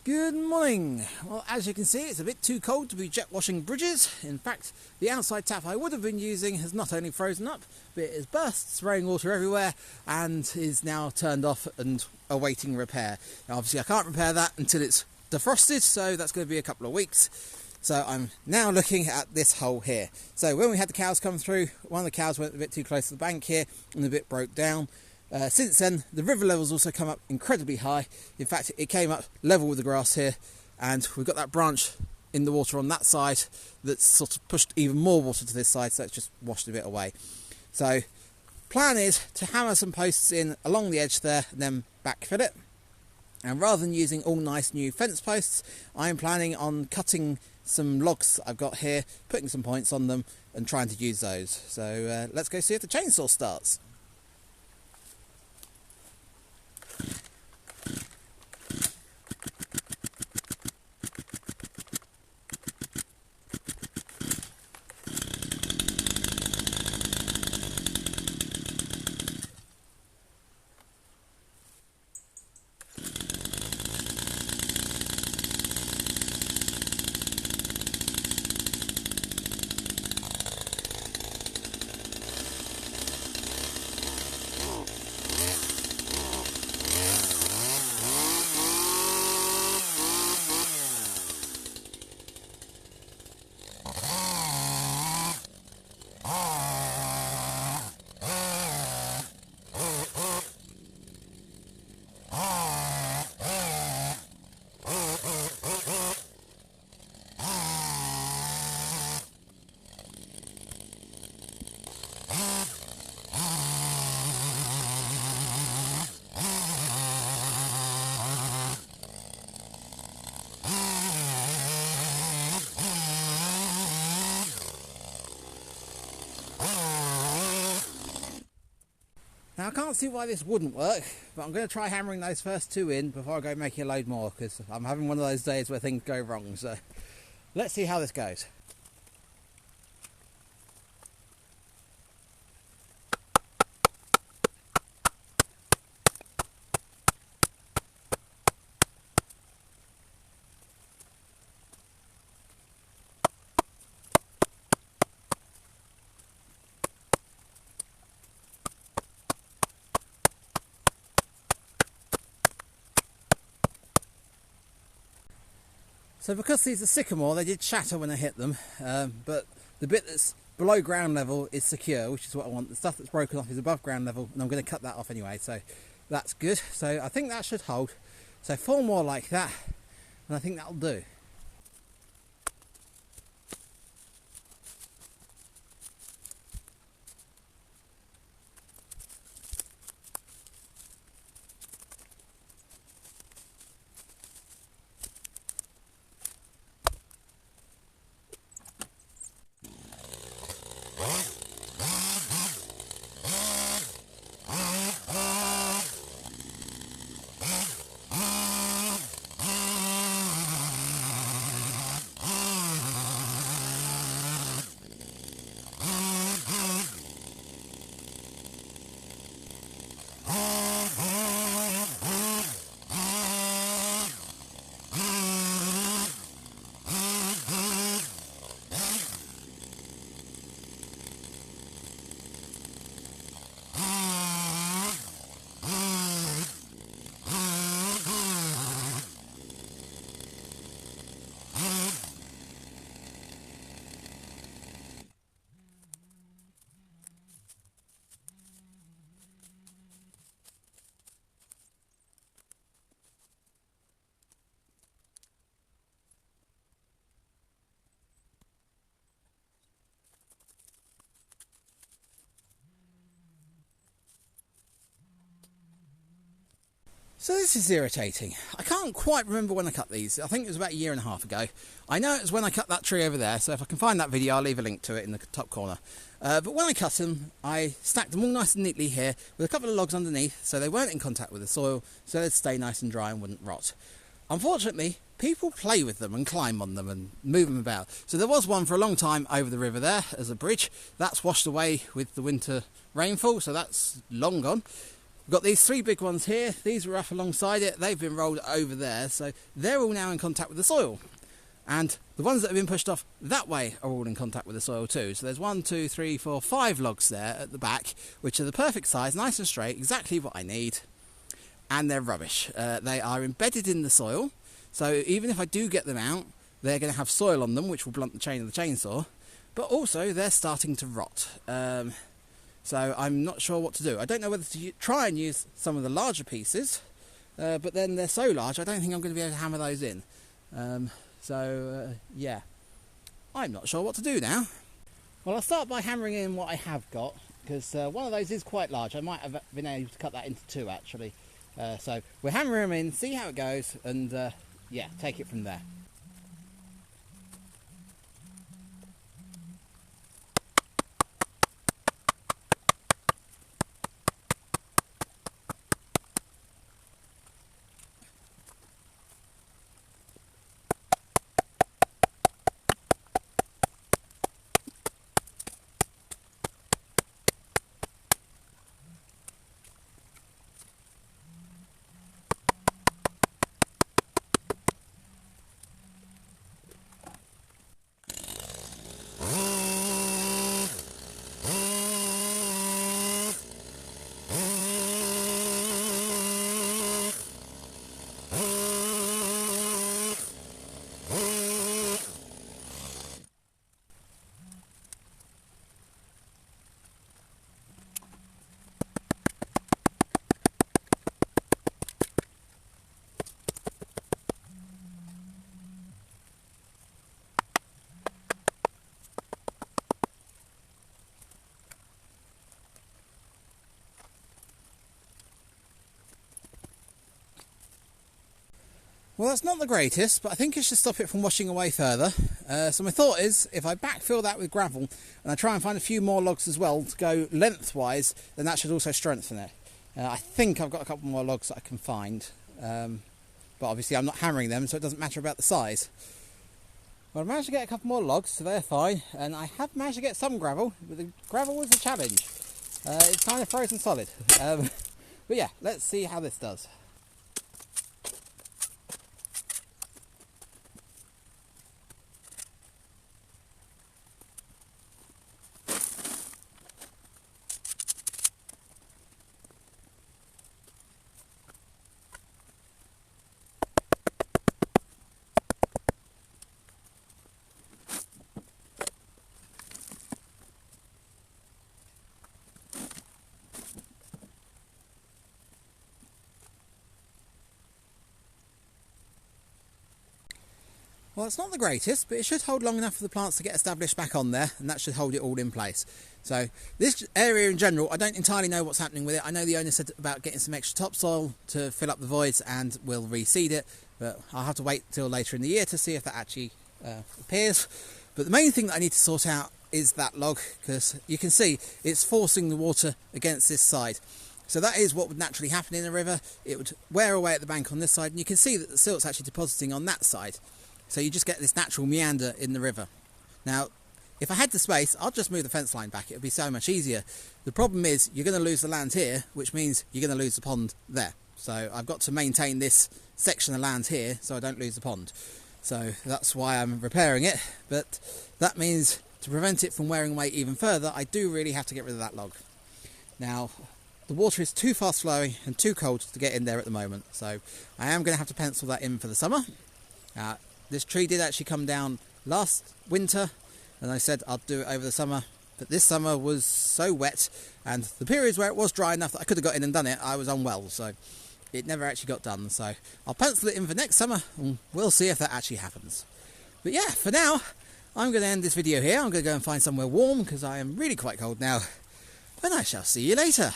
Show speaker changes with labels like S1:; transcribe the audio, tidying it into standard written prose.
S1: Good morning. Well, as you can see, it's a bit too cold to be jet washing bridges. In fact, the outside tap I would have been using has not only frozen up, but it has burst, spraying water everywhere, and is now turned off and awaiting repair. Now, obviously I can't repair that until it's defrosted, so that's going to be a couple of weeks. So I'm now looking at this hole here. So when we had the cows come through, one of the cows went a bit too close to the bank here and a bit broke down. Since then, the river level's also come up incredibly high. In fact, it came up level with the grass here, and we've got that branch in the water on that side that's sort of pushed even more water to this side, so it's just washed a bit away. So, plan is to hammer some posts in along the edge there and then backfill it. And rather than using all nice new fence posts, I'm planning on cutting some logs I've got here, putting some points on them and trying to use those. So let's go see if the chainsaw starts. Now I can't see why this wouldn't work, but I'm going to try hammering those first two in before I go making a load more, because I'm having one of those days where things go wrong. So let's see how this goes. So because these are sycamore, they did shatter when I hit them, but the bit that's below ground level is secure, which is what I want. The stuff that's broken off is above ground level, and I'm going to cut that off anyway, so that's good. So I think that should hold. So 4 more like that, and I think that'll do. So this is irritating. I can't quite remember when I cut these. I think it was about 1.5 years ago. I know it was when I cut that tree over there, so if I can find that video I'll leave a link to it in the top corner. But when I cut them, I stacked them all nice and neatly here with a couple of logs underneath so they weren't in contact with the soil, so they'd stay nice and dry and wouldn't rot. Unfortunately, people play with them and climb on them and move them about. So there was one for a long time over the river there as a bridge. That's washed away with the winter rainfall, so that's long gone. We've got these 3 big ones here. These were up alongside it. They've been rolled over there, so they're all now in contact with the soil. And the ones that have been pushed off that way are all in contact with the soil too. So there's 1, 2, 3, 4, 5 logs there at the back, which are the perfect size, nice and straight, exactly what I need. And they're rubbish. They are embedded in the soil, so even if I do get them out, they're going to have soil on them, which will blunt the chain of the chainsaw. But also, they're starting to rot. So I'm not sure what to do. I don't know whether to try and use some of the larger pieces, but then they're so large, I don't think I'm going to be able to hammer those in. Yeah, I'm not sure what to do now. Well, I'll start by hammering in what I have got, because one of those is quite large. I might have been able to cut that into 2 actually. So we'll hammer them in, see how it goes, and yeah, take it from there. Well, that's not the greatest, but I think it should stop it from washing away further. So my thought is, if I backfill that with gravel, and I try and find a few more logs as well to go lengthwise, then that should also strengthen it. I think I've got a couple more logs that I can find, but obviously I'm not hammering them, so it doesn't matter about the size. Well, I managed to get a couple more logs, so they're fine, and I have managed to get some gravel, but the gravel was a challenge. It's kind of frozen solid. But yeah, let's see how this does. Well, it's not the greatest, but it should hold long enough for the plants to get established back on there, and that should hold it all in place. So this area in general, I don't entirely know what's happening with it. I know the owner said about getting some extra topsoil to fill up the voids, and we'll reseed it, but I'll have to wait till later in the year to see if that actually appears. But the main thing that I need to sort out is that log, because you can see it's forcing the water against this side. So that is what would naturally happen in a river. It would wear away at the bank on this side, and you can see that the silt's actually depositing on that side. So you just get this natural meander in the river. Now, if I had the space, I'd just move the fence line back. It would be so much easier. The problem is you're going to lose the land here, which means you're going to lose the pond there. So I've got to maintain this section of land here so I don't lose the pond. So that's why I'm repairing it. But that means to prevent it from wearing away even further, I do really have to get rid of that log. Now, the water is too fast flowing and too cold to get in there at the moment. So I am going to have to pencil that in for the summer. This tree did actually come down last winter, and I said I'd do it over the summer, but this summer was so wet, and the periods where it was dry enough that I could have got in and done it, I was unwell, so it never actually got done. So I'll pencil it in for next summer, and we'll see if that actually happens. But yeah, for now, I'm going to end this video here. I'm going to go and find somewhere warm, because I am really quite cold now, and I shall see you later.